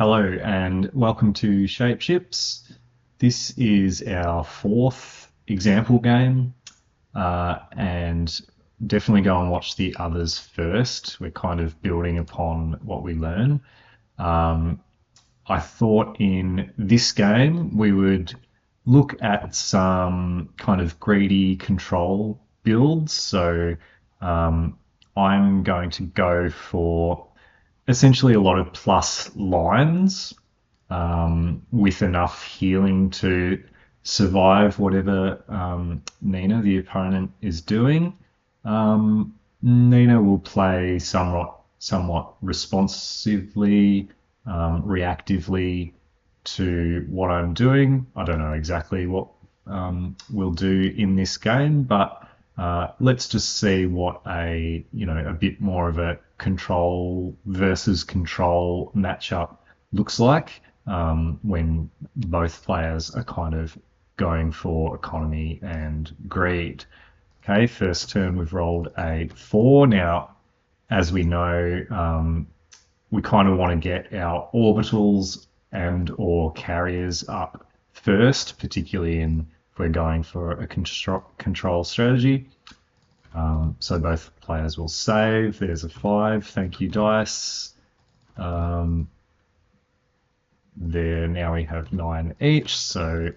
Hello and welcome to Shapeships. This is our fourth example game, and definitely go and watch the others first. We're kind of building upon what we learn. Um, I thought in this game we would look at some kind of greedy control builds. So I'm going to go for essentially a lot of plus lines with enough healing to survive whatever Nina, the opponent, is doing. Nina will play somewhat responsively, reactively to what I'm doing. I don't know exactly what we'll do in this game, but let's just see what a bit more of a control versus control matchup looks like when both players are kind of going for economy and greed. Okay, first turn we've rolled a 4. Now, as we know, we kind of want to get our orbitals and or carriers up first, particularly if we're going for a control strategy. So both players will save. There's a 5. Thank you, dice. There, now we have 9 each. So,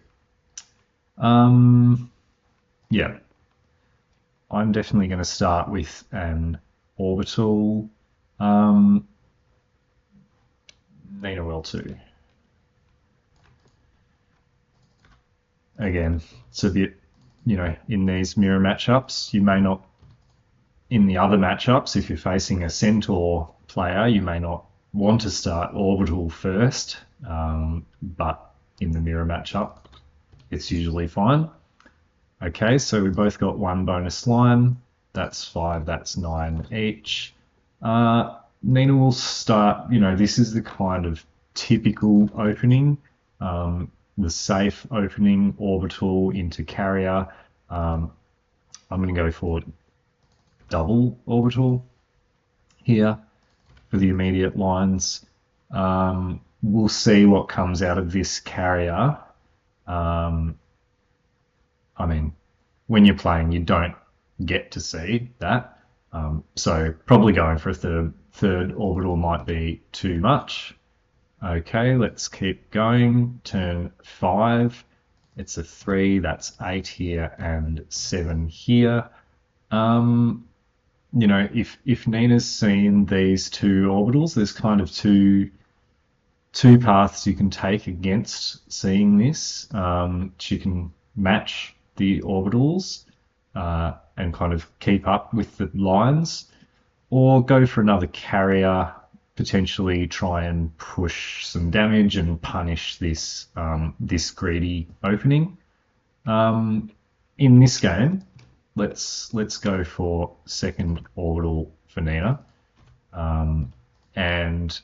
yeah, I'm definitely going to start with an orbital. Nina will too. Again, it's a bit, in these mirror matchups, you may not, in the other matchups, if you're facing a centaur player, you may not want to start orbital first, but in the mirror matchup, it's usually fine. Okay, so we both got 1 bonus line. That's 5, that's 9 each. Nina will start, this is the kind of typical opening, the safe opening, orbital into carrier. I'm going to go for double orbital here for the immediate lines. We'll see what comes out of this carrier. I mean, when you're playing, you don't get to see that. So probably going for a third orbital might be too much. Okay, let's keep going. Turn 5. It's a 3. That's 8 here and 7 here. If Nina's seen these two orbitals, there's kind of two paths you can take against seeing this. She can match the orbitals and kind of keep up with the lines, or go for another carrier, potentially try and push some damage and punish this greedy opening. In this game, let's go for second orbital for Nina, and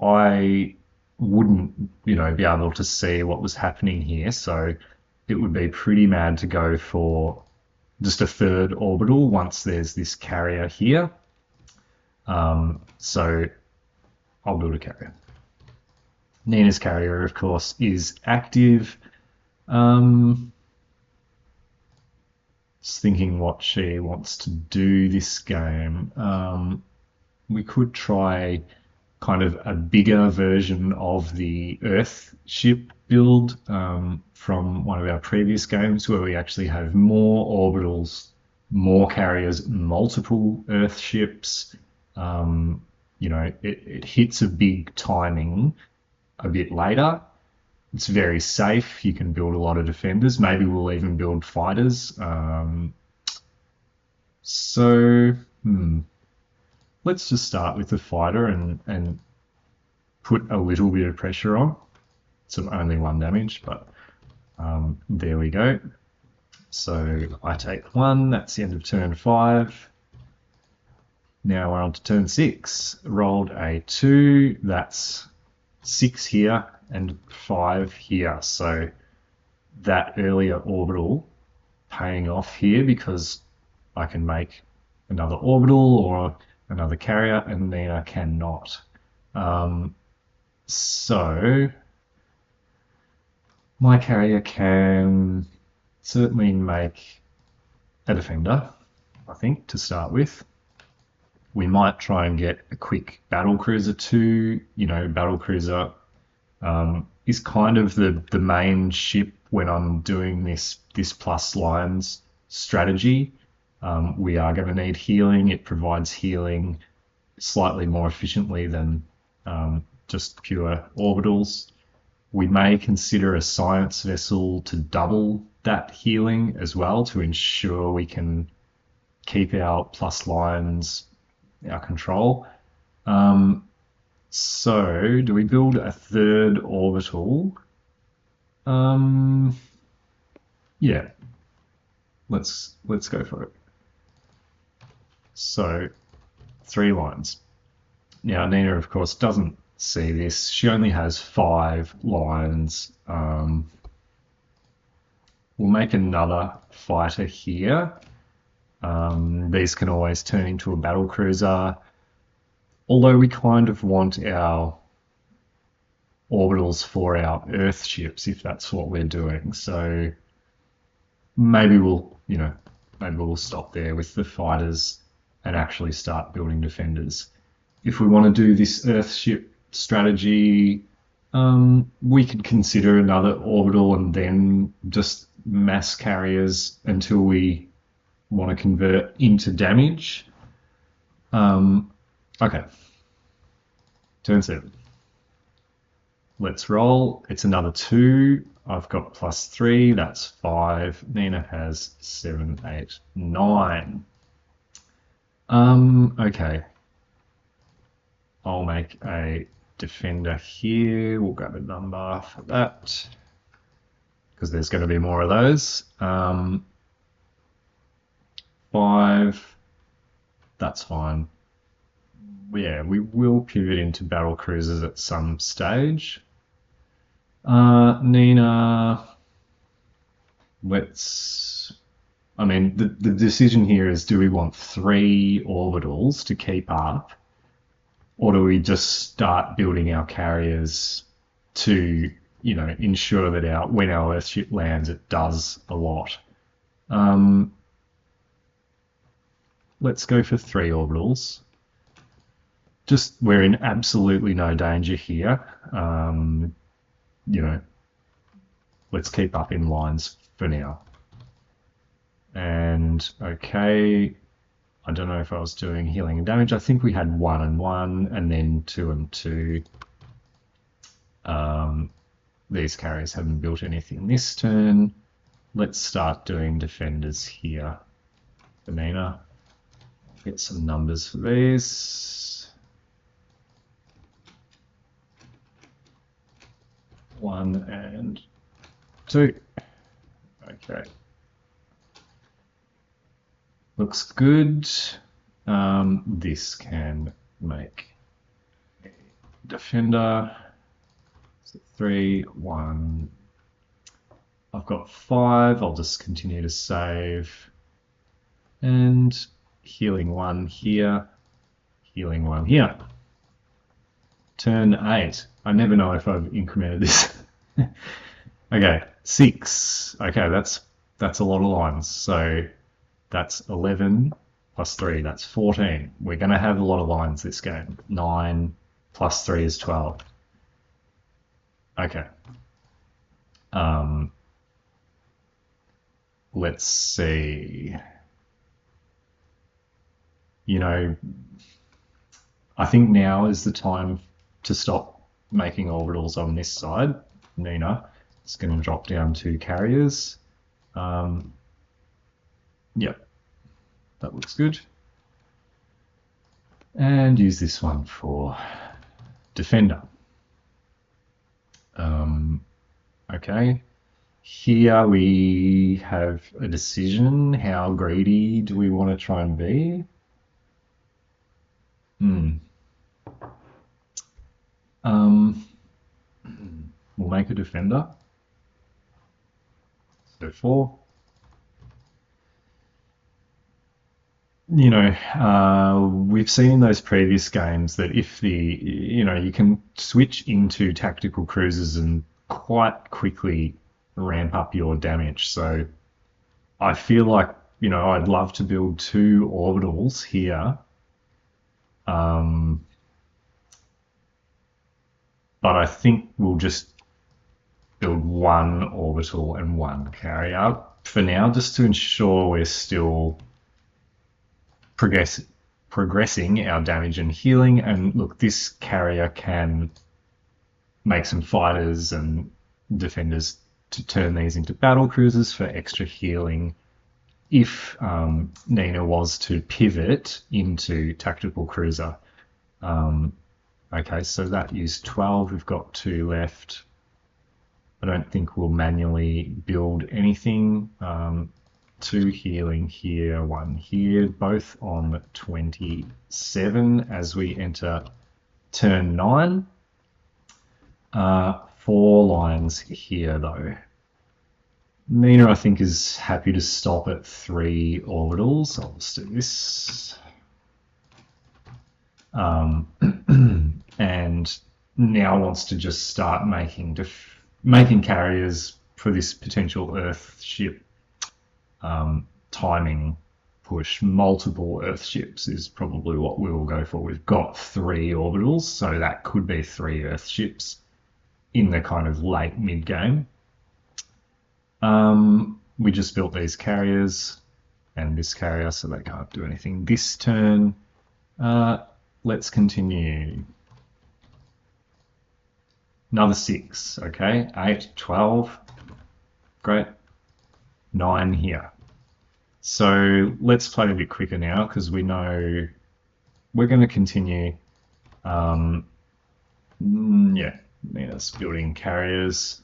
I wouldn't be able to see what was happening here, so it would be pretty mad to go for just a third orbital once there's this carrier here. So I'll build a carrier. Nina's carrier, of course, is active. Just thinking what she wants to do this game. We could try kind of a bigger version of the Earth ship build from one of our previous games, where we actually have more orbitals, more carriers, multiple Earth ships. It hits a big timing a bit later. It's very safe. You can build a lot of defenders. Maybe we'll even build fighters. Let's just start with the fighter and put a little bit of pressure on. It's only 1 damage, but there we go. So I take 1. That's the end of turn 5. Now we're on to turn 6. Rolled a 2. That's 6 here and 5 here. So that earlier orbital paying off here, because I can make another orbital or another carrier, and Nina cannot. So my carrier can certainly make a defender, I think, to start with. We might try and get a quick battle cruiser too. Battle cruiser is kind of the main ship when I'm doing this plus lines strategy. We are going to need healing. It provides healing slightly more efficiently than just pure orbitals. We may consider a science vessel to double that healing as well to ensure we can keep our plus lines, our control. So, do we build a third orbital? Yeah, let's go for it. So, 3 lines. Now, Nina, of course, doesn't see this. She only has 5 lines. We'll make another fighter here. These can always turn into a battle cruiser. Although we kind of want our orbitals for our Earth ships, if that's what we're doing. So maybe we'll stop there with the fighters and actually start building defenders. If we want to do this Earth ship strategy, we could consider another orbital and then just mass carriers until we want to convert into damage. Okay. Turn 7. Let's roll. It's another 2. I've got +3. That's 5. Nina has 7, 8, 9. Okay. I'll make a defender here. We'll grab a number for that because there's going to be more of those. 5. That's fine. Yeah, we will pivot into battle cruisers at some stage. Nina, the decision here is, do we want 3 orbitals to keep up, or do we just start building our carriers to, ensure that when our Earthship lands, it does a lot? Let's go for 3 orbitals. We're in absolutely no danger here. Let's keep up in lines for now. And okay, I don't know if I was doing healing and damage. I think we had 1 and 1 and then 2 and 2. These carriers haven't built anything this turn. Let's start doing defenders here for Nina. Get some numbers for these. 1 and 2. Okay. Looks good. This can make a defender. So 3, 1. I've got 5. I'll just continue to save. And healing 1 here. Healing 1 here. Turn 8. I never know if I've incremented this. Okay, 6. Okay, that's a lot of lines. So that's 11 plus 3. That's 14. We're going to have a lot of lines this game. 9 plus 3 is 12. Okay. Let's see. I think now is the time to stop making orbitals on this side. Nina is going to drop down 2 carriers. Yep, that looks good. And use this one for defender. Okay, here we have a decision. How greedy do we want to try and be? We'll make a defender. So 4. we've seen in those previous games that if you can switch into tactical cruisers and quite quickly ramp up your damage. So I feel like, I'd love to build two orbitals here. Um, but I think we'll just build one orbital and one carrier for now, just to ensure we're still progress, progressing our damage and healing. And look, this carrier can make some fighters and defenders to turn these into battle cruisers for extra healing if Nina was to pivot into tactical cruiser. Okay, so that used 12. We've got 2 left. I don't think we'll manually build anything. 2 healing here, 1 here, both on 27 as we enter turn 9. 4 lines here though. Nina, I think, is happy to stop at 3 orbitals. I'll just do this. And now wants to just start making carriers for this potential Earth ship timing push. Multiple Earth ships is probably what we will go for. We've got 3 orbitals, so that could be 3 Earth ships in the kind of late mid game. We just built these carriers and this carrier, so they can't do anything this turn. Let's continue. Another 6, okay, 8, 12, great, 9 here. So let's play a bit quicker now because we know we're going to continue. Yeah, Nina's building carriers.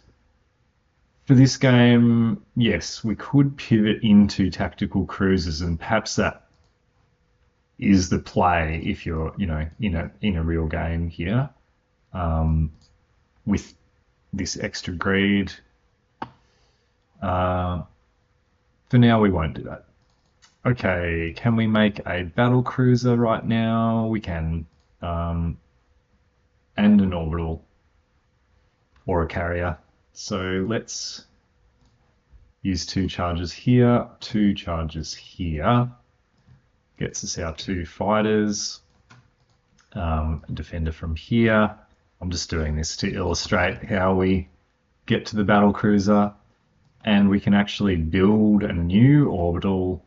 For this game, yes, we could pivot into tactical cruisers, and perhaps that is the play if you're, in a real game here. With this extra greed. For now, we won't do that. Okay, can we make a battle cruiser right now? We can. And an orbital or a carrier. So let's use 2 charges here, 2 charges here. Gets us our 2 fighters. A defender from here. I'm just doing this to illustrate how we get to the battle cruiser. And we can actually build a new orbital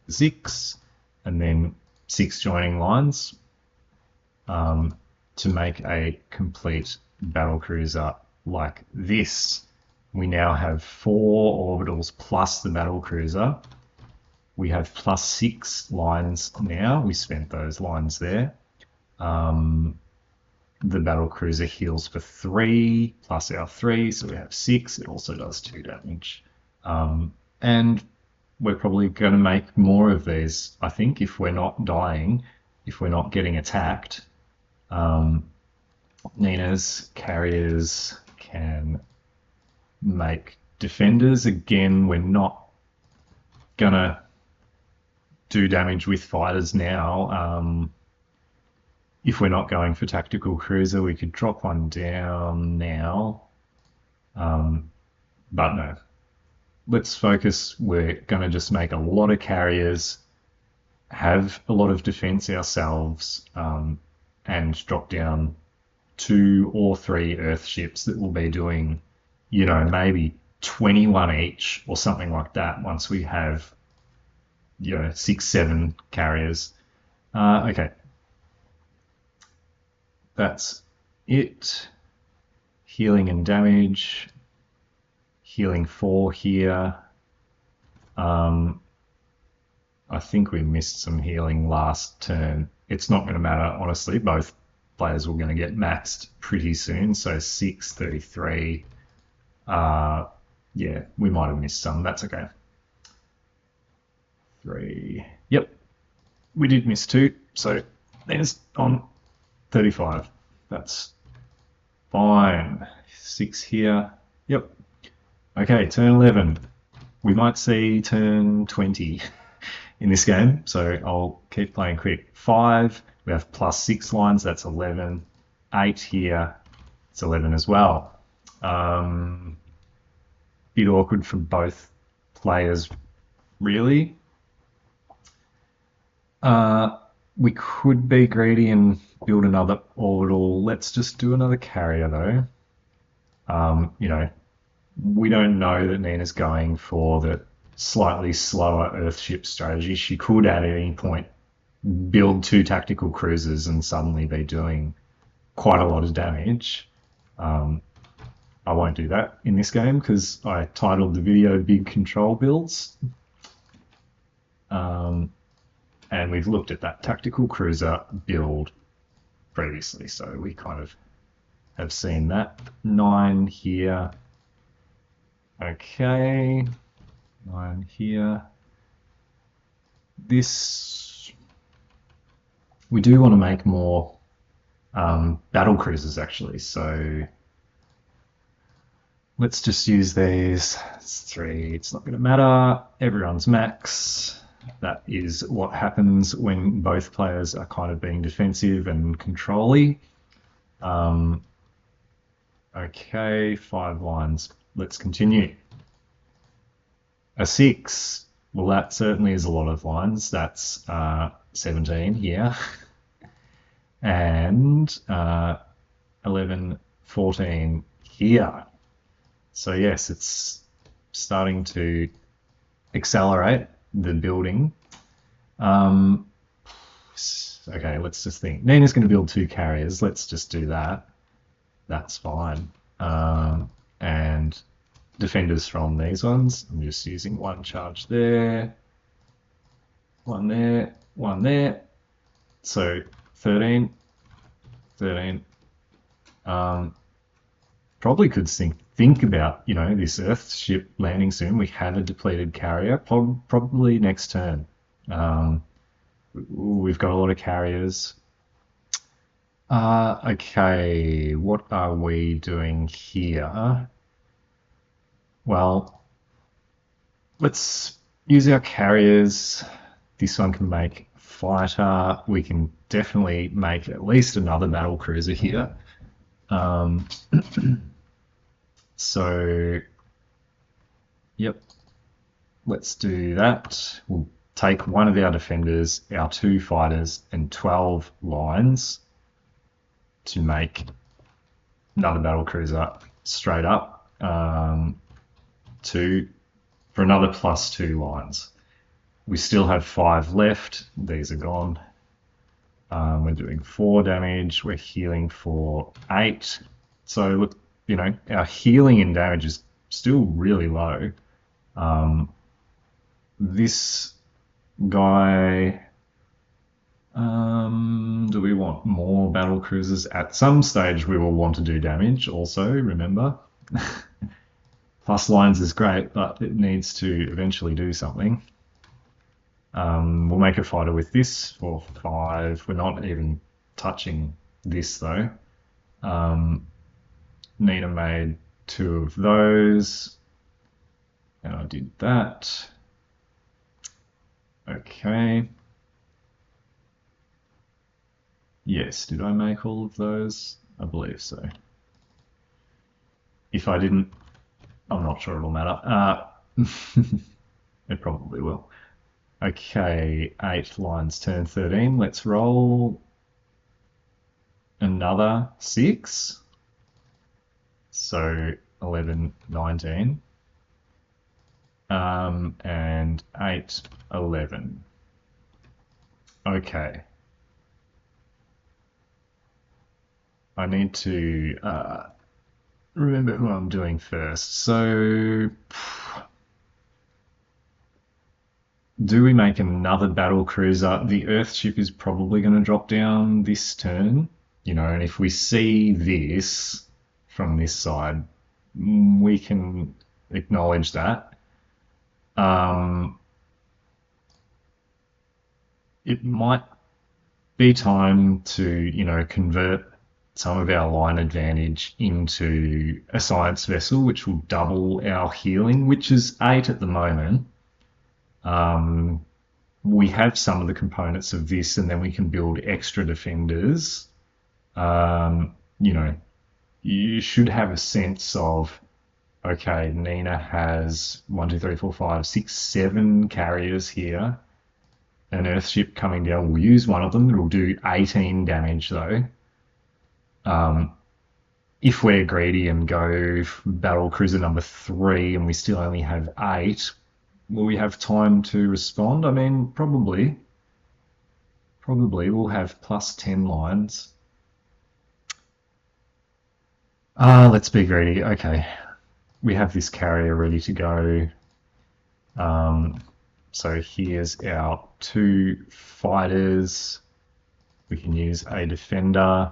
6 and then 6 joining lines to make a complete battle cruiser like this. We now have 4 orbitals plus the battle cruiser. We have plus 6 lines now. We spent those lines there. The battle cruiser heals for 3 plus our 3, so we have 6. It also does 2 damage. And we're probably going to make more of these, I think, if we're not dying, if we're not getting attacked. Nina's carriers can make defenders. Again, we're not going to do damage with fighters now. If we're not going for tactical cruiser, we could drop one down now. But no, let's focus. We're going to just make a lot of carriers, have a lot of defense ourselves, and drop down 2 or 3 Earth ships that will be doing, maybe 21 each or something like that once we have, 6, 7 carriers. Okay. That's it. Healing and damage. Healing 4 here. I think we missed some healing last turn. It's not going to matter, honestly. Both players were going to get maxed pretty soon. So 6, 33. Yeah, we might have missed some. That's okay. 3. Yep. We did miss 2. So there's on 35. That's fine. 6 here. Yep. Okay, turn 11. We might see turn 20 in this game. So I'll keep playing quick. 5, we have +6 lines, that's 11. 8 here, it's 11 as well. Bit awkward for both players, really. We could be greedy and build another orbital. Let's just do another carrier though. We don't know that Nina's going for the slightly slower Earthship strategy. She could at any point build 2 tactical cruisers and suddenly be doing quite a lot of damage. I won't do that in this game because I titled the video Big Control Builds. And we've looked at that tactical cruiser build previously, so we kind of have seen that. 9 here. Okay. 9 here. This... We do want to make more battle cruisers, actually, so let's just use these. It's 3, it's not going to matter. Everyone's max. That is what happens when both players are kind of being defensive and control-y. Okay, 5 lines. Let's continue. A 6. Well, that certainly is a lot of lines. That's 17 here. And 11, 14 here. So yes, it's starting to accelerate the building. Okay, let's just think. Nina's going to build 2 carriers. Let's just do that. That's fine. And defenders from these ones. I'm just using 1 charge there. 1 there. 1 there. So 13. 13. Probably could think about, this Earthship landing soon. We have a depleted carrier, probably next turn. We've got a lot of carriers. Okay, what are we doing here? Well, let's use our carriers. This one can make fighter. We can definitely make at least another battle cruiser here. So, yep, let's do that. We'll take one of our defenders, our 2 fighters, and 12 lines to make another battle cruiser straight up for another +2 lines. We still have 5 left. These are gone. We're doing 4 damage. We're healing for 8. So look, our healing and damage is still really low. This guy... do we want more battle cruisers? At some stage we will want to do damage also, remember. Plus lines is great, but it needs to eventually do something. We'll make a fighter with this for 5. We're not even touching this though. Nina made 2 of those. And I did that. Okay. Yes, did I make all of those? I believe so. If I didn't, I'm not sure it'll matter. It probably will. Okay, 8 lines, turn 13. Let's roll another 6. So 11, 19. And 8, 11. Okay. I need to remember who I'm doing first. So, do we make another battle cruiser? The Earthship is probably going to drop down this turn, and if we see this from this side, we can acknowledge that. It might be time to, convert some of our line advantage into a science vessel, which will double our healing, which is 8 at the moment. we have some of the components of this, and then we can build extra defenders. You know, you should have a sense of, okay, Nina has 1, 2, 3, 4, 5, 6, 7 carriers here. An Earthship coming down. We'll use one of them. It'll do 18 damage though. If we're greedy and go battle cruiser number 3 and we still only have 8, will we have time to respond? I mean, probably. Probably. We'll have plus 10 lines. Let's be greedy. Okay. We have this carrier ready to go. So here's our 2 fighters. We can use a defender.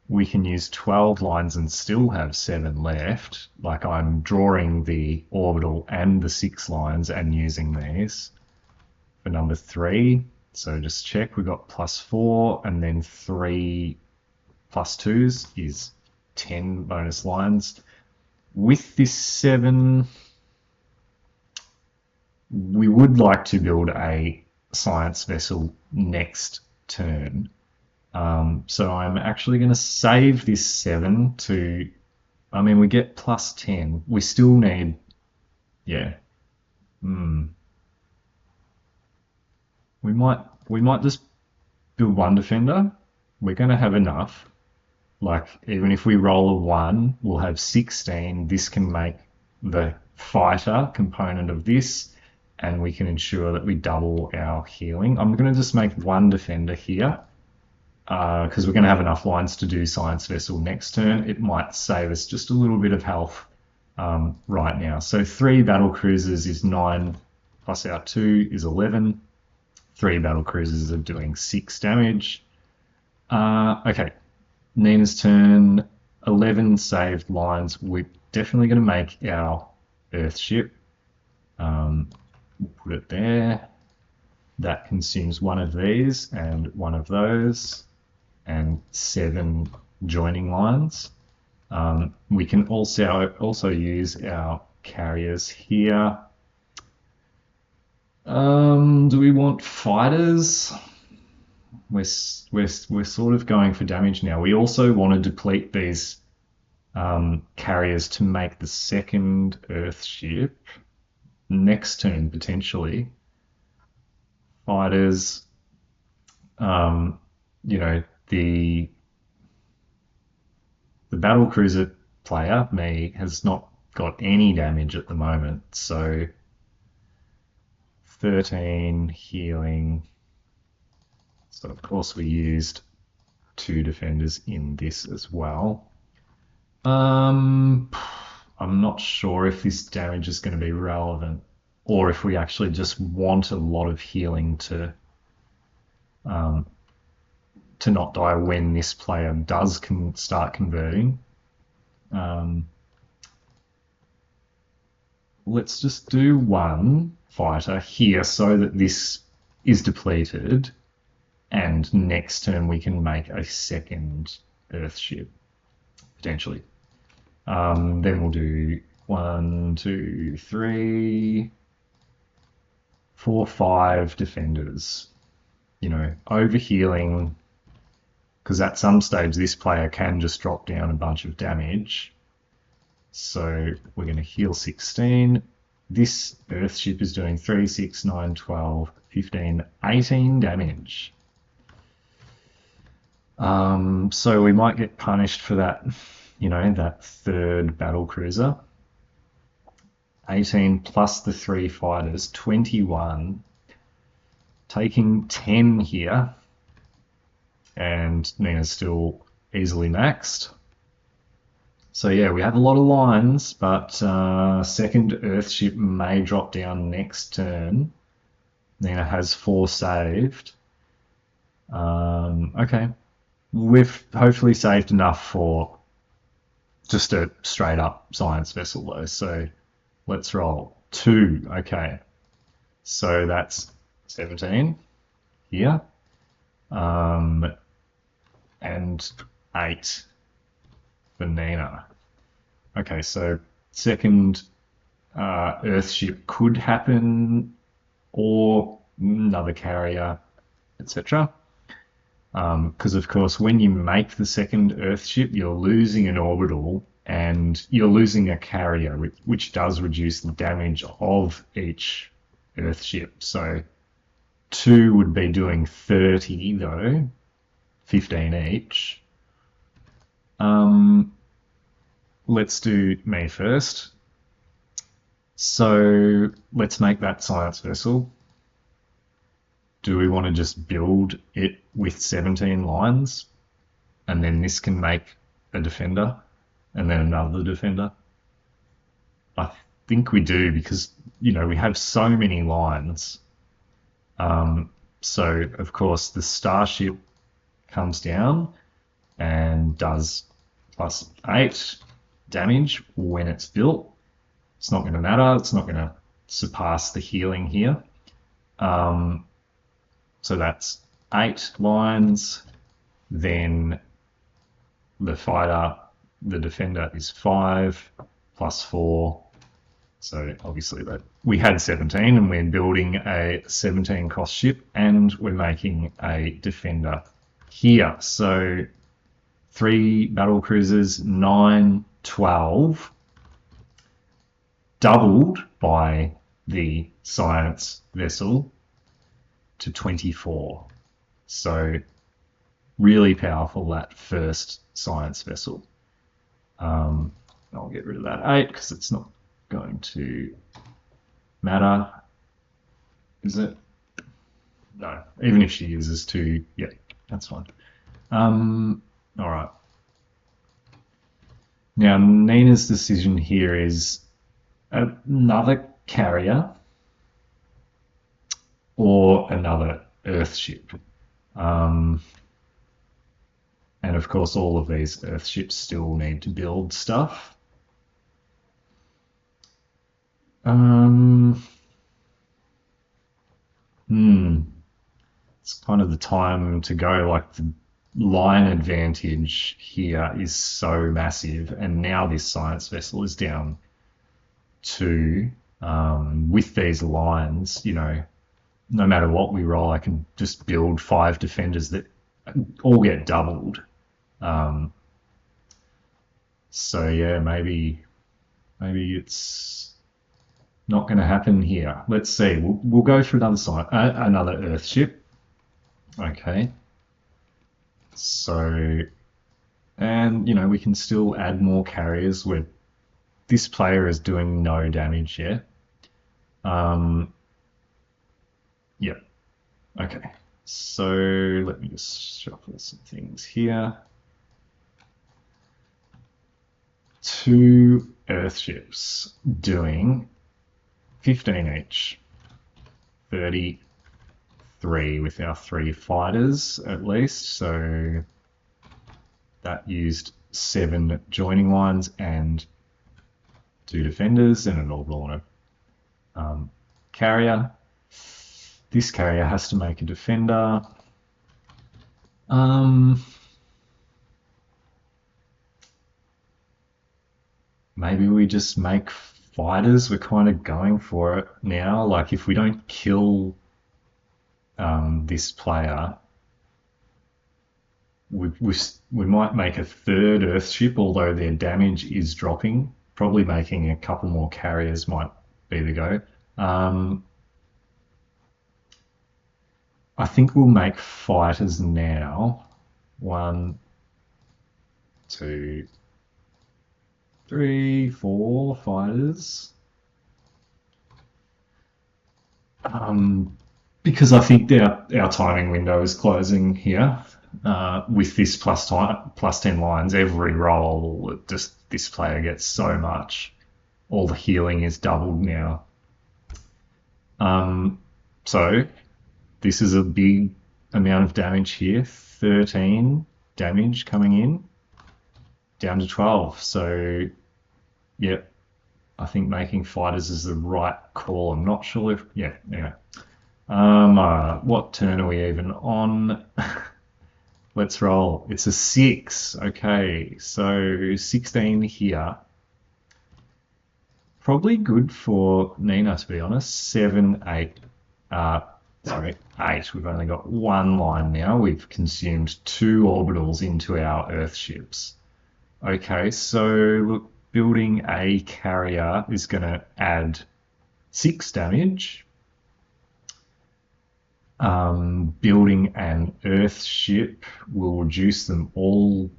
We can use 12 lines and still have 7 left. Like, I'm drawing the orbital and the 6 lines and using these for number 3. So just check, we've got +4, and then 3 +2s is 10 bonus lines. With this 7, we would like to build a science vessel next turn. So I'm actually going to save this 7 to, I mean, we get +10. We still need, yeah. We might just build 1 defender. We're going to have enough. Like, even if we roll a 1, we'll have 16. This can make the fighter component of this, and we can ensure that we double our healing. I'm going to just make 1 defender here, because we're going to have enough lines to do science vessel next turn. It might save us just a little bit of health right now. So 3 battle cruisers is 9, plus our 2 is 11. 3 battle cruisers are doing 6 damage. Okay, Nina's turn. 11 saved lines. We're definitely going to make our Earthship. We'll put it there. That consumes 1 of these and 1 of those, and 7 joining lines. We can also use our carriers here. Do we want fighters? We're sort of going for damage now. We also want to deplete these carriers to make the second Earthship next turn potentially. Fighters, you know, the battle cruiser player, me, has not got any damage at the moment, so 13 healing. So of course we used 2 defenders in this as well. I'm not sure if this damage is going to be relevant, or if we actually just want a lot of healing to not die when this player does start converting. Let's just do 1 fighter here so that this is depleted, and next turn we can make a second Earthship, potentially. Then we'll do 1, 2, 3, 4, 5 defenders. You know, overhealing, because at some stage this player can just drop down a bunch of damage. So we're going to heal 16. This Earthship is doing 3, 6, 9, 12, 15, 18 damage. So we might get punished for that, you know, that 3rd battle cruiser. 18 plus the 3 fighters, 21. Taking 10 here. And Nina's still easily maxed. So yeah, we have a lot of lines, but second Earthship may drop down next turn. Nina has 4 saved. Okay. We've hopefully saved enough for just a straight up science vessel though, so let's roll. 2, okay. So that's 17 here. And 8 for Nina. Okay, so second Earthship could happen, or another carrier, etc. Because of course, when you make the second Earthship, you're losing an orbital and you're losing a carrier, which does reduce the damage of each Earthship. So 2 would be doing 30 though, 15 each. Let's do me first. So let's make that science vessel. Do we want to just build it with 17 lines? And then this can make a defender and then another defender? I think we do because, we have so many lines. So, of course, the starship comes down and does +8 damage when it's built. It's not going to matter. It's not going to surpass the healing here. So that's 8 lines. Then the fighter, the defender is 5 +4. So obviously that we had 17 and we're building a 17 cost ship and we're making a defender here. So 3 battle cruisers, 9, 12, doubled by the science vessel to 24. So really powerful, that first science vessel. I'll get rid of that 8 because it's not going to matter, is it? No, even if she uses 2, yeah, that's fine. All right. Now, Nina's decision here is another carrier or another Earthship. And of course, all of these Earthships still need to build stuff. It's kind of the time to go. Like the line advantage here is so massive, and now this science vessel is down to with these lines. No matter what we roll, I can just build 5 defenders that all get doubled. So yeah, maybe it's not going to happen here. Let's see. We'll go for another Earthship. Okay. So, and we can still add more carriers where this player is doing no damage yet. Yeah. Okay. So let me just shuffle some things here. 2 Earthships doing 15 each. 33 with our 3 fighters at least. So that used 7 joining lines and 2 defenders and an orbital and a carrier. This carrier has to make a defender. Maybe we just make fighters. We're kind of going for it now. Like if we don't kill this player, we might make a 3rd Earthship, although their damage is dropping. Probably making a couple more carriers might be the go. I think we'll make fighters now. 1, 2, 3, 4 fighters. Because I think our timing window is closing here. With this plus 10 lines, every roll, this player gets so much. All the healing is doubled now. So this is a big amount of damage here. 13 damage coming in, down to 12. So, yeah, I think making fighters is the right call. I'm not sure if, yeah, anyway. What turn are we even on? Let's roll. It's a 6. Okay, so 16 here. Probably good for Nina, to be honest. 7, 8. sorry, 8. We've only got 1 line now. We've consumed 2 orbitals into our Earthships. Okay, so look, building a carrier is going to add 6 damage. Building an Earthship will reduce them all,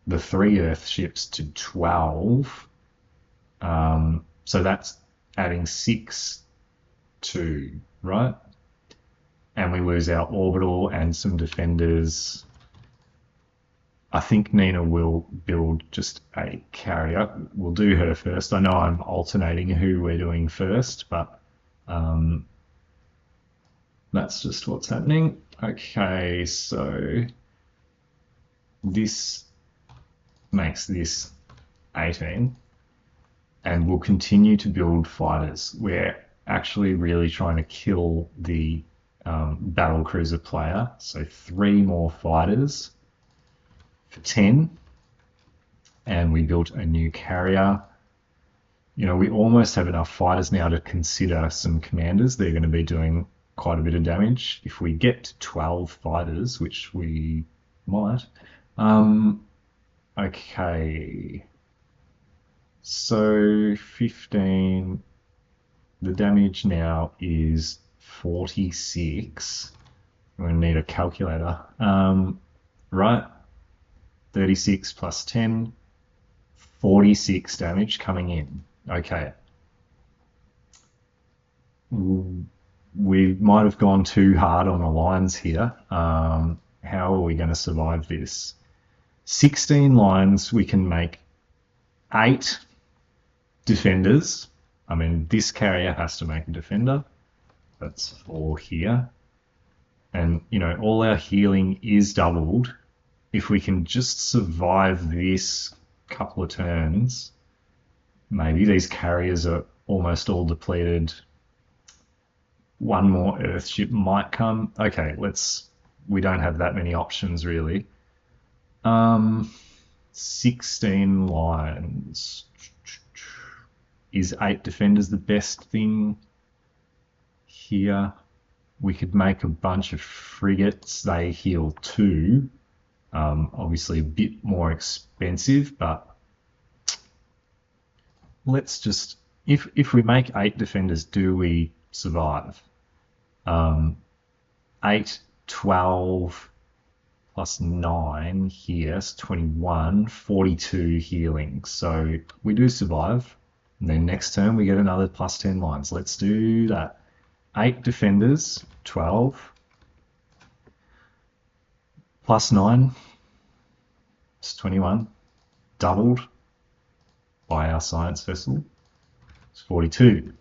the 3 Earthships, to 12. So that's adding 6 to, right? And we lose our orbital and some defenders. I think Nina will build just a carrier. We'll do her first. I know I'm alternating who we're doing first, but that's just what's happening. Okay, so this makes this 18, and we'll continue to build fighters. We're actually really trying to kill the battle cruiser player, so 3 more fighters for 10, and we built a new carrier. You know, we almost have enough fighters now to consider some commanders. They're going to be doing quite a bit of damage. If we get to 12 fighters, which we might. Okay, so 15, the damage now is 46. I'm going to need a calculator. Right, 36 plus 10, 46 damage coming in. Okay. We might have gone too hard on the lines here. How are we going to survive this? 16 lines, we can make 8 defenders. I mean, this carrier has to make a defender. That's 4 here. And, you know, all our healing is doubled. If we can just survive this couple of turns, maybe these carriers are almost all depleted. 1 more Earthship might come. Okay, we don't have that many options really. 16 lines. Is 8 defenders the best thing here? We could make a bunch of frigates. They heal 2. Obviously a bit more expensive, but let's just, if we make 8 defenders, do we survive? 8, 12 plus 9 here, so 21, 42 healing. So we do survive. And then next turn we get another plus 10 lines. Let's do that. 8 defenders, 12 plus 9, it's 21, doubled by our science vessel. It's 42.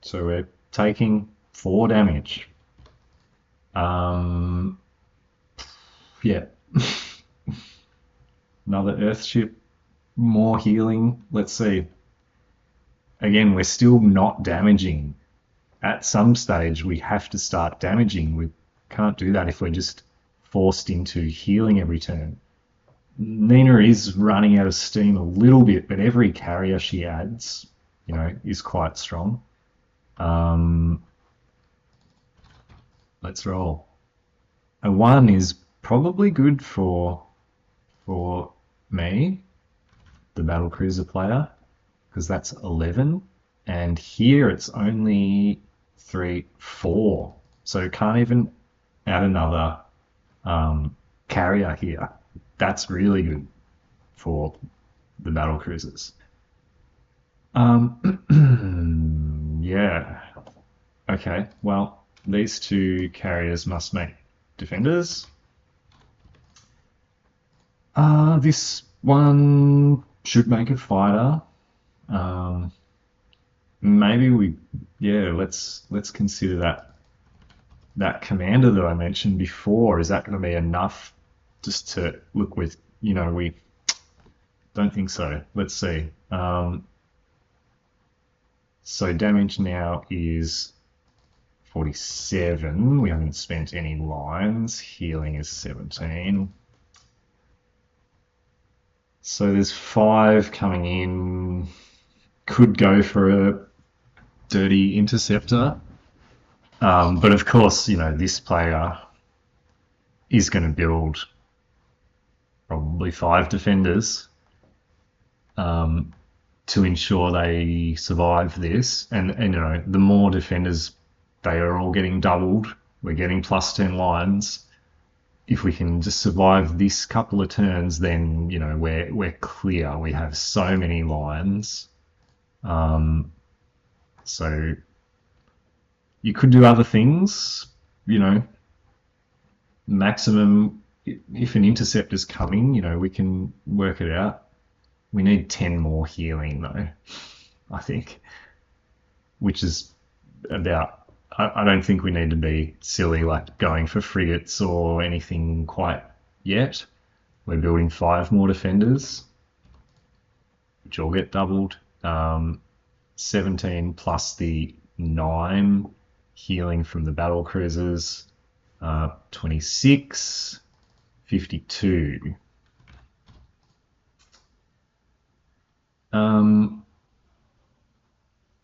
So we're taking 4 damage. Yeah. Another Earthship, more healing. Let's see. Again, we're still not damaging. At some stage, we have to start damaging. We can't do that if we're just forced into healing every turn. Nina is running out of steam a little bit, but every carrier she adds, you know, is quite strong. Let's roll. A 1 is probably good for me, the battlecruiser player, because that's 11. And here it's only 3, 4. So can't even add another carrier here. That's really good for the battle cruisers. Yeah. Okay, well, these 2 carriers must make defenders. This one should make a fighter. Maybe let's consider that commander that I mentioned before. Is that going to be enough just to look with, you know, we don't think so. Let's see. So damage now is 47. We haven't spent any lines. Healing is 17. So there's 5 coming in. Could go for a dirty interceptor. But of course, this player is going to build probably 5 defenders to ensure they survive this. And the more defenders, they are all getting doubled. We're getting +10 lines. If we can just survive this couple of turns, then we're clear. We have so many lines. So you could do other things. Maximum, if an interceptor's coming, we can work it out. We need 10 more healing though, I think, which is about. I don't think we need to be silly like going for frigates or anything quite yet. We're building 5 more defenders, which all get doubled. 17 plus the 9 healing from the battle cruisers. 26, 52.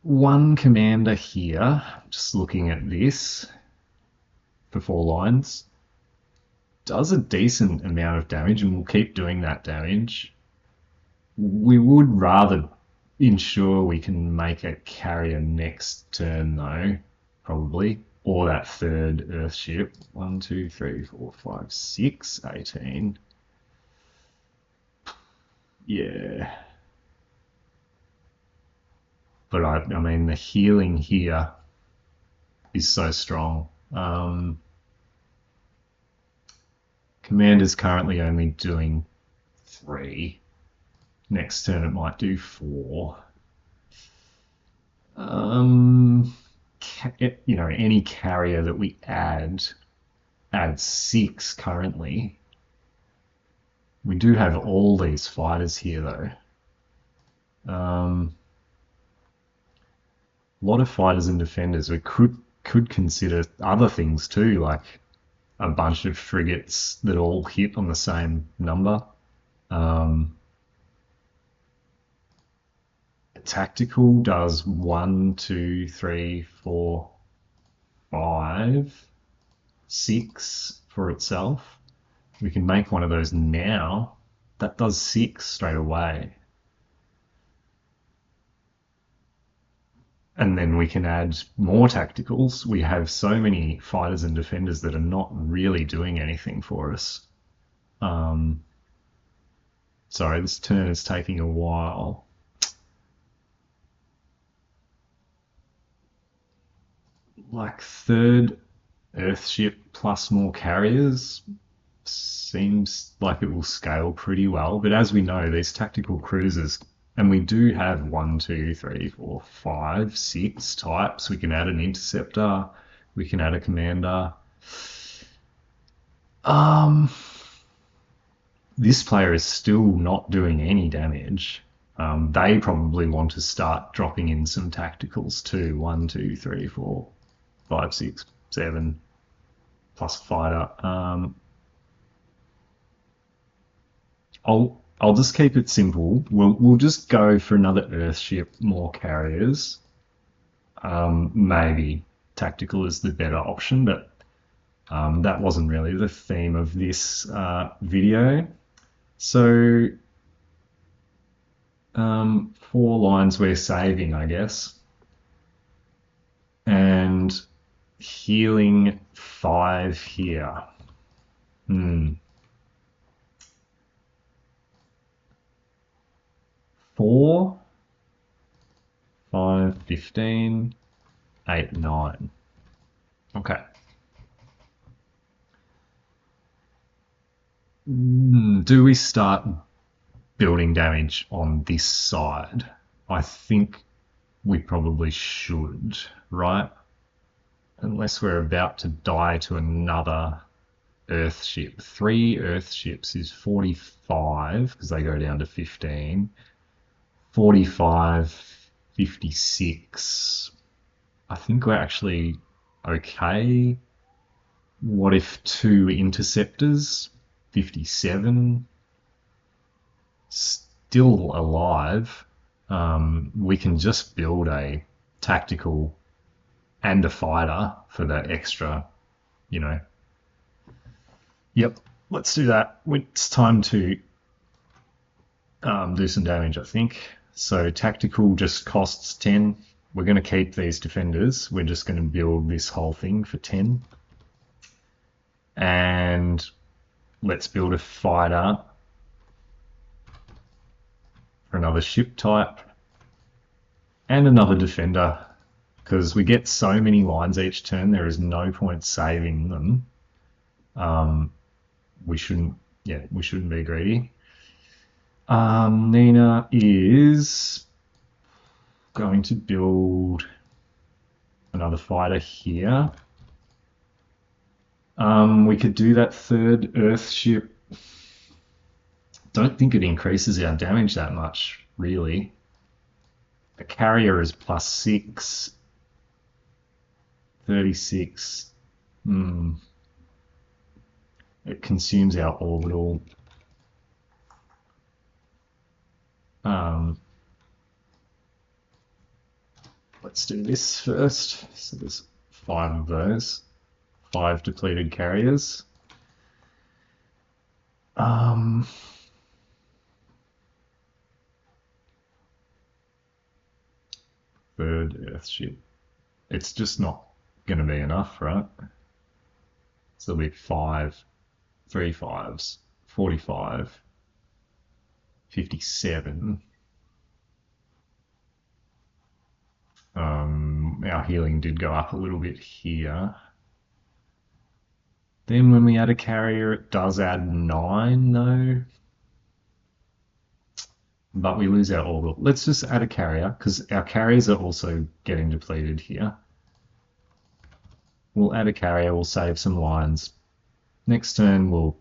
One commander here, just looking at this for 4 lines, does a decent amount of damage and will keep doing that damage. We would rather ensure we can make a carrier next turn though, probably, or that third Earthship. 1, 2, 3, 4, 5, 6, 18. Yeah. But I mean, the healing here is so strong. Commander's currently only doing 3. Next turn it might do 4. Any carrier that we adds 6 currently. We do have all these fighters here though. A lot of fighters and defenders. We could consider other things too, like a bunch of frigates that all hit on the same number. Tactical does 1, 2, 3, 4, 5, 6 for itself. We can make one of those now. That does 6 straight away. And then we can add more tacticals. We have so many fighters and defenders that are not really doing anything for us. Sorry, this turn is taking a while. Like third Earthship plus more carriers seems like it will scale pretty well. But as we know, these tactical cruisers, and we do have 1, 2, 3, 4, 5, 6 types. We can add an interceptor. We can add a commander. This player is still not doing any damage. They probably want to start dropping in some tacticals too. 1, 2, 3, 4, 5, 6, 7 plus fighter. I'll just keep it simple. We'll just go for another Earthship, more carriers. Maybe tactical is the better option, but that wasn't really the theme of this video. So 4 lines we're saving, I guess, and healing 5 here. 4, 5, 15, 8, 9. Okay. Do we start building damage on this side? I think we probably should, right? Unless we're about to die to another Earthship. 3 Earthships is 45 because they go down to 15. 45, 56. I think we're actually okay. What if 2 interceptors? 57. Still alive. We can just build a tactical and a fighter for that extra, you know. Yep, let's do that. It's time to do some damage, I think. So tactical just costs 10. We're going to keep these defenders. We're just going to build this whole thing for 10. And let's build a fighter for another ship type and another defender, because we get so many lines each turn, there is no point saving them. We shouldn't be greedy. Nina is going to build another fighter here. We could do that third Earth ship. Don't think it increases our damage that much, really. The carrier is +6. 36. It consumes our orbital. Let's do this first. So there's 5 of those. 5 depleted carriers. Third Earth ship. It's just not going to be enough, right? So there'll be 5, 3 5s, 45, 57. Our healing did go up a little bit here. Then when we add a carrier, it does add 9 though. But we lose our orbital. Let's just add a carrier, because our carriers are also getting depleted here. We'll add a carrier, we'll save some lines. Next turn, we'll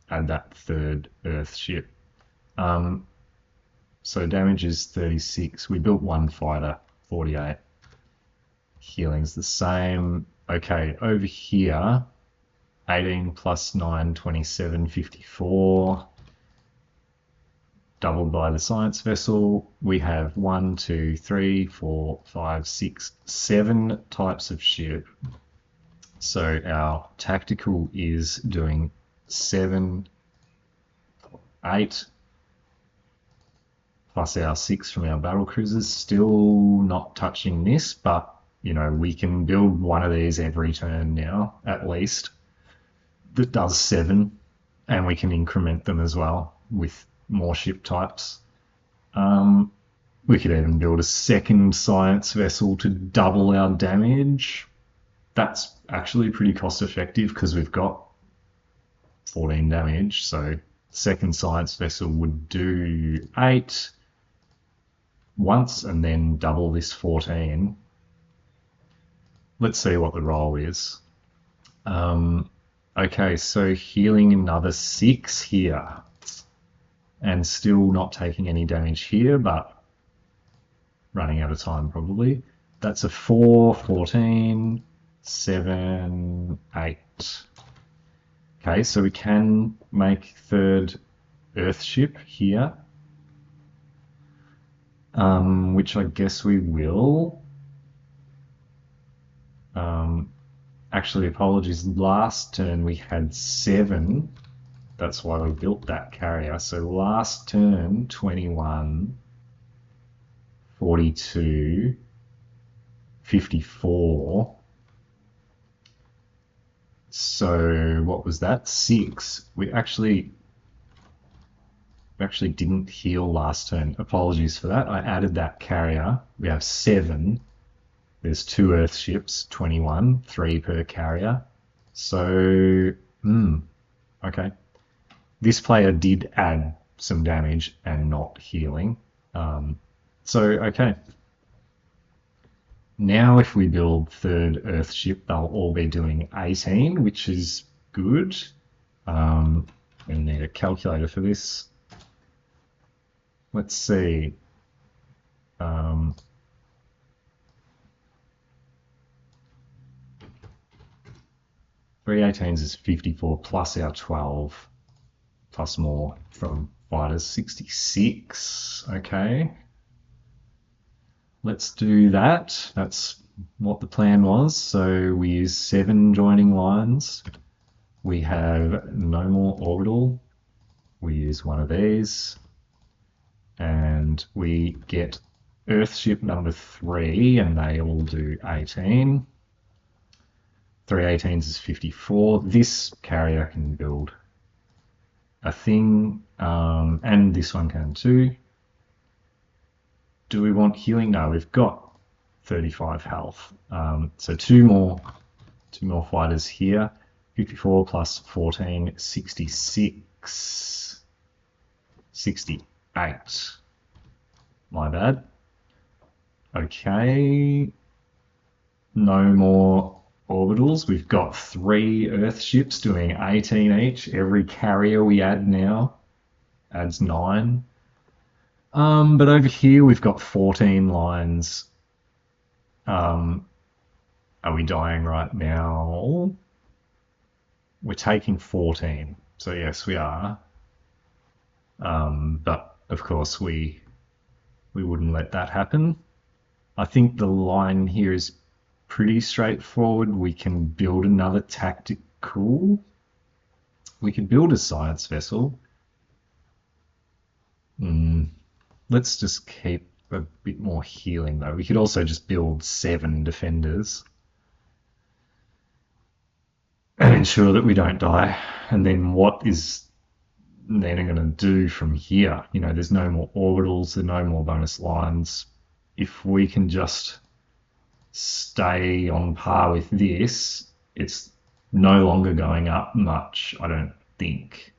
add that third Earth ship. So damage is 36. We built 1 fighter, 48. Healing's the same. Okay, over here, 18 plus 9, 27, 54. Doubled by the science vessel. We have 1, 2, 3, 4, 5, 6, 7 types of ship. So our tactical is doing 7, 8, plus our 6 from our battle cruisers. Still not touching this, but you know, we can build one of these every turn now, at least, that does 7, and we can increment them as well with more ship types. We could even build a second science vessel to double our damage. That's actually pretty cost effective because we've got 14 damage, so second science vessel would do 8 once and then double this 14. Let's see what the roll is. Okay, so healing another 6 here. And still not taking any damage here, but running out of time probably. That's a 4, 14, 7, 8. Okay, so we can make third Earth ship here. Which I guess we will. Actually, apologies, last turn we had 7. That's why we built that carrier. So last turn, 21, 42, 54. So what was that? 6. We actually didn't heal last turn. Apologies for that. I added that carrier. We have 7. There's 2 Earth ships, 21, 3 per carrier. So, okay. This player did add some damage and not healing. Okay. Now if we build third Earth ship, they'll all be doing 18, which is good. We need a calculator for this. Let's see. 3 18s is 54 plus our 12 plus more from fighters, 66. Okay. let's do that. That's what the plan was. So we use 7 joining lines. We have no more orbital. We use one of these. And we get Earthship number 3, and they all do 18. 3 18s is 54. This carrier can build a thing, and this one can too. Do we want healing? No, we've got 35 health. So two more fighters here. 54 plus 14, 66. 68. My bad. Okay. No more orbitals. We've got 3 Earthships doing 18 each. Every carrier we add now adds 9. But over here we've got 14 lines. Are we dying right now? We're taking 14. So yes, we are. But of course we wouldn't let that happen. I think the line here is pretty straightforward. We can build another tactical. We could build a science vessel. Let's just keep a bit more healing though. We could also just build 7 defenders and ensure that we don't die. And then what is then going to do from here? You know, there's no more orbitals, there's no more bonus lines. If we can just stay on par with this, it's no longer going up much, I don't think.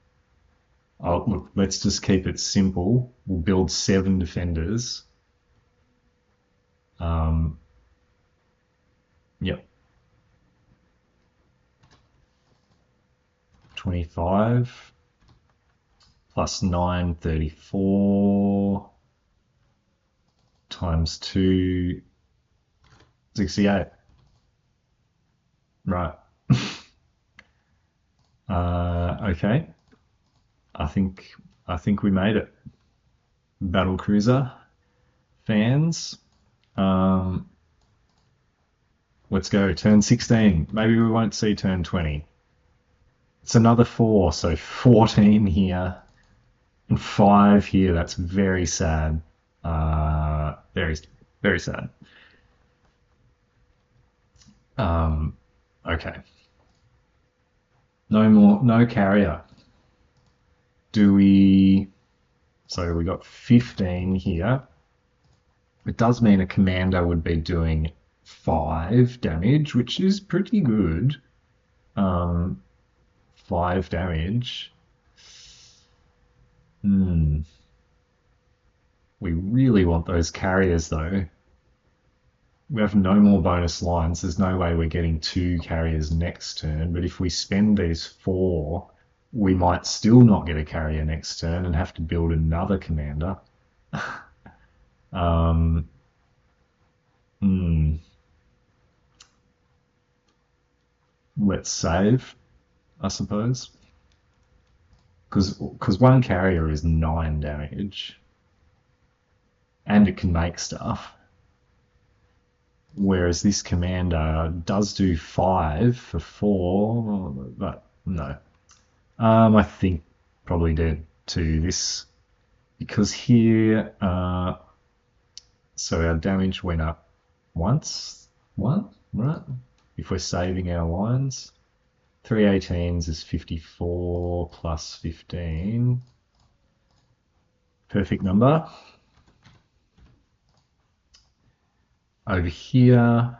Oh, look, let's just keep it simple. We'll build 7 defenders. Yep. 25 plus 9, 34 times 2, 68. Right. Okay. I think we made it. Battle cruiser fans. Let's go. Turn 16. Maybe we won't see turn 20. It's another 4, so 14 here and 5 here. That's very sad. Very, very sad. Okay. No carrier. Do we... So we got 15 here. It does mean a commander would be doing 5 damage, which is pretty good. 5 damage. We really want those carriers though. We have no more bonus lines. There's no way we're getting 2 carriers next turn, but if we spend these 4, we might still not get a carrier next turn and have to build another commander. Let's save, I suppose. Because 1 carrier is 9 damage. And it can make stuff. Whereas this commander does do 5 for 4, but no. I think probably dead to this, because here, so our damage went up once, right? If we're saving our lines. 3 18s is 54 plus 15. Perfect number. Over here,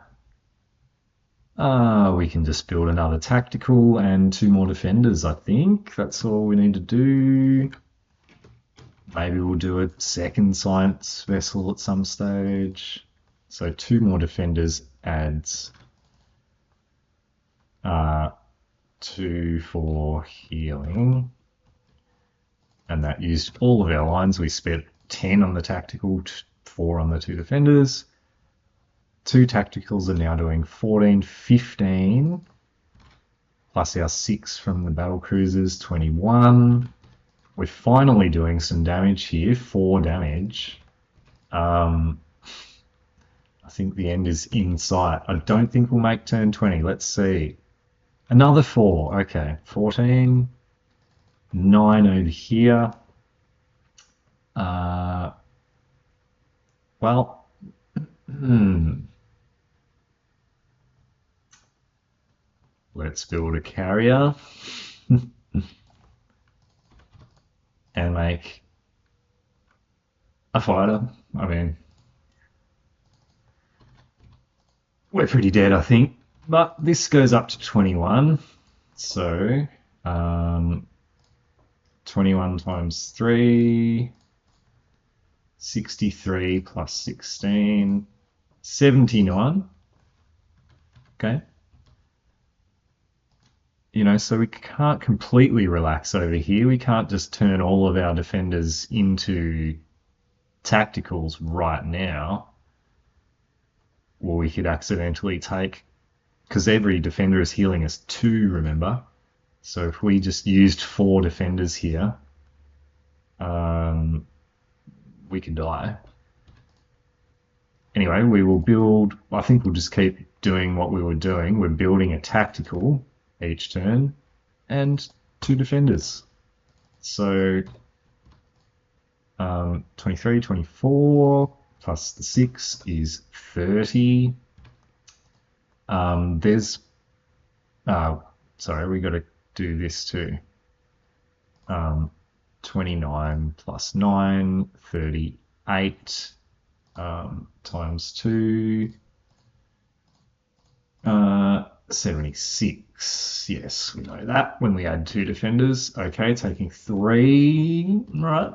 we can just build another tactical and 2 more defenders, I think. That's all we need to do. Maybe we'll do a second science vessel at some stage. So 2 more defenders adds 2 for healing. And that used all of our lines. We spent 10 on the tactical, 4 on the 2 defenders. 2 tacticals are now doing 14, 15, plus our 6 from the battle cruisers, 21. We're finally doing some damage here, 4 damage. I think the end is in sight. I don't think we'll make turn 20. Let's see. Another 4. Okay. 14. 9 over here. Well, let's build a carrier and make a fighter. I mean, we're pretty dead, I think. But this goes up to 21. So, 21 times 3, 63 plus 16, 79. Okay. You know, so we can't completely relax over here. We can't just turn all of our defenders into tacticals right now. Or we could accidentally take, because every defender is healing us 2, remember? So if we just used 4 defenders here, we could die. Anyway, we will build, I think we'll just keep doing what we were doing. We're building a tactical each turn and 2 defenders. So 23, 24 plus the 6 is 30. Sorry, we got to do this too. 29 plus 9, 38 times 2, 76. Yes, we know that when we add 2 defenders. Okay, taking 3. Right,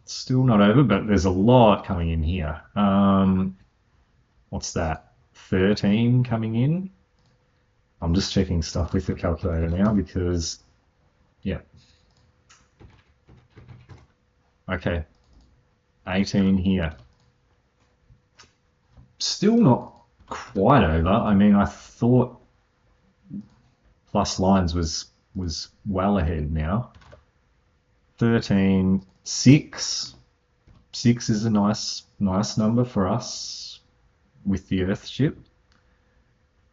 still not over, but there's a lot coming in here. What's that? 13 coming in. I'm just checking stuff with the calculator now because, yeah. Okay, 18 here. Still not quite over. I mean, I thought plus lines was well ahead now. 13, 6. 6 is a nice number for us with the Earth ship.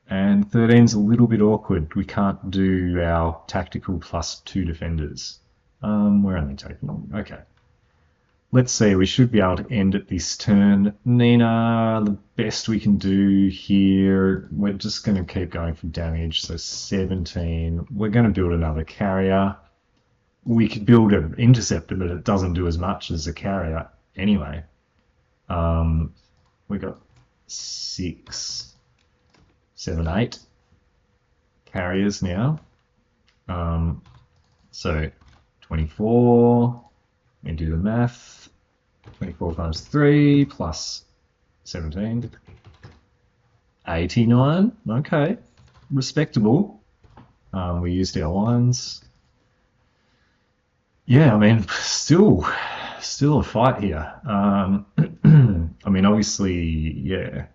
And 13's a little bit awkward. We can't do our tactical plus 2 defenders. We're only taking... Okay. Let's see, we should be able to end at this turn. Nina, the best we can do here, we're just going to keep going for damage. So 17. We're going to build another carrier. We could build an interceptor, but it doesn't do as much as a carrier anyway. We got 6, 7, 8 carriers now. So 24. And do the math. 24 times 3 plus 17. 89. Okay. Respectable. We used our lines. Yeah, I mean, still a fight here. I mean, obviously, yeah.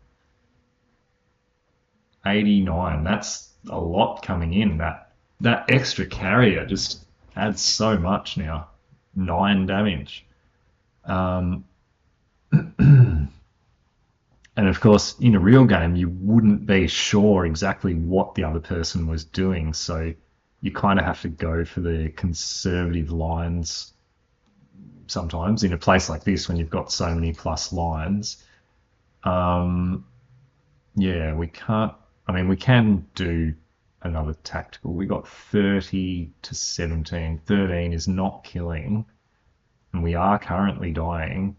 89. That's a lot coming in. That extra carrier just adds so much now. 9 damage. And of course, in a real game, you wouldn't be sure exactly what the other person was doing, so you kind of have to go for the conservative lines sometimes in a place like this when you've got so many plus lines. Yeah, we can't... I mean, we can do another tactical. We got 30 to 17. 13 is not killing, and we are currently dying.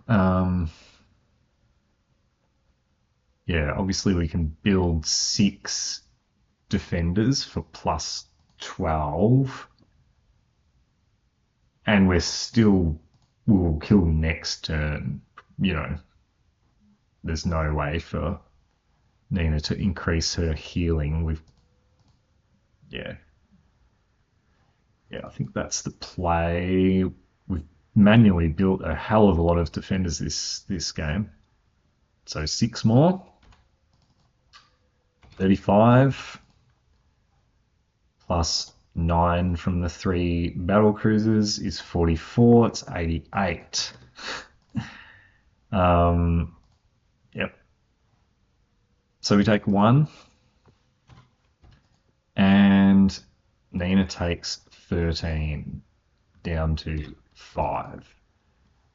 Yeah, obviously we can build 6 defenders for plus 12, and we'll kill next turn. You know, there's no way for Nina to increase her healing. Yeah, I think that's the play. We've manually built a hell of a lot of defenders this game. So 6 more. 35 plus 9 from the 3 battle cruisers is 44. It's 88. Um, yep. So we take 1, and Nina takes 13 down to 5.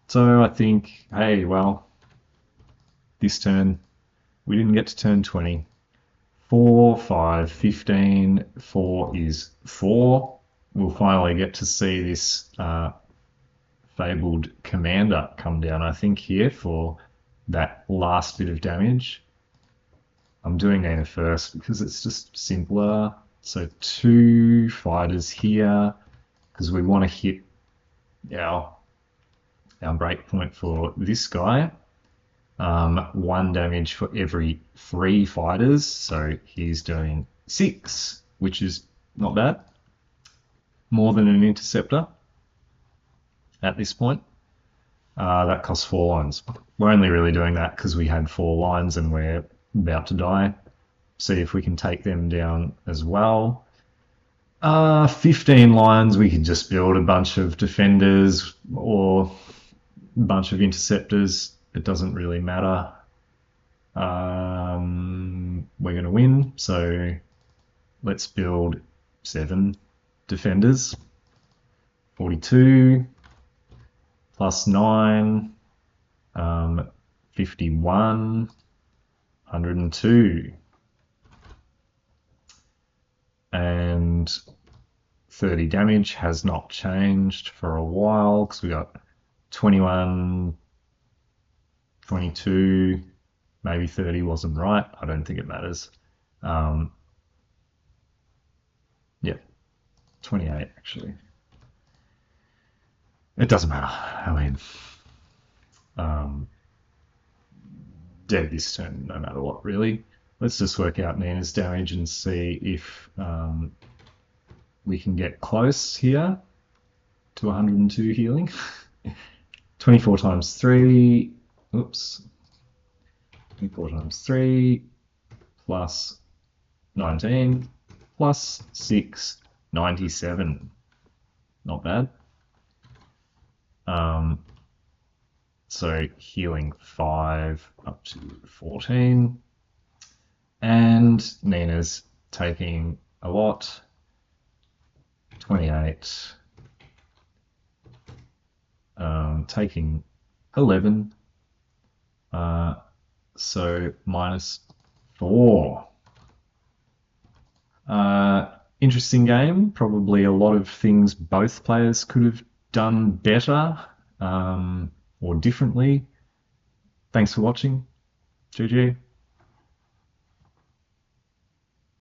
So I think, hey, well, this turn we didn't get to turn 20. 4, 5, 15. 4 is 4. We'll finally get to see this fabled commander come down, I think, here for that last bit of damage. I'm doing Nina first because it's just simpler. So 2 fighters here because we want to hit our breakpoint for this guy. 1 damage for every 3 fighters, so he's doing 6, which is not bad. More than an interceptor at this point. That costs 4 lines. We're only really doing that because we had 4 lines and we're about to die. See if we can take them down as well. 15 lines, we could just build a bunch of defenders or a bunch of interceptors. It doesn't really matter. We're going to win, so let's build 7 defenders. 42 plus 9, 51, 102, and 30 damage has not changed for a while because we got 21, 22, maybe 30 wasn't right. I don't think it matters. Yeah, 28 actually. It doesn't matter. I mean, dead this turn no matter what, really. Let's just work out Nina's damage and see if we can get close here to 102 healing. 24 times 3, oops. 24 times 3 plus 19 plus 6, 97. Not bad. So healing 5 up to 14. And Nina's taking a lot. 28. Taking 11. So -4. Interesting game. Probably a lot of things both players could have done better or differently. Thanks for watching. GG.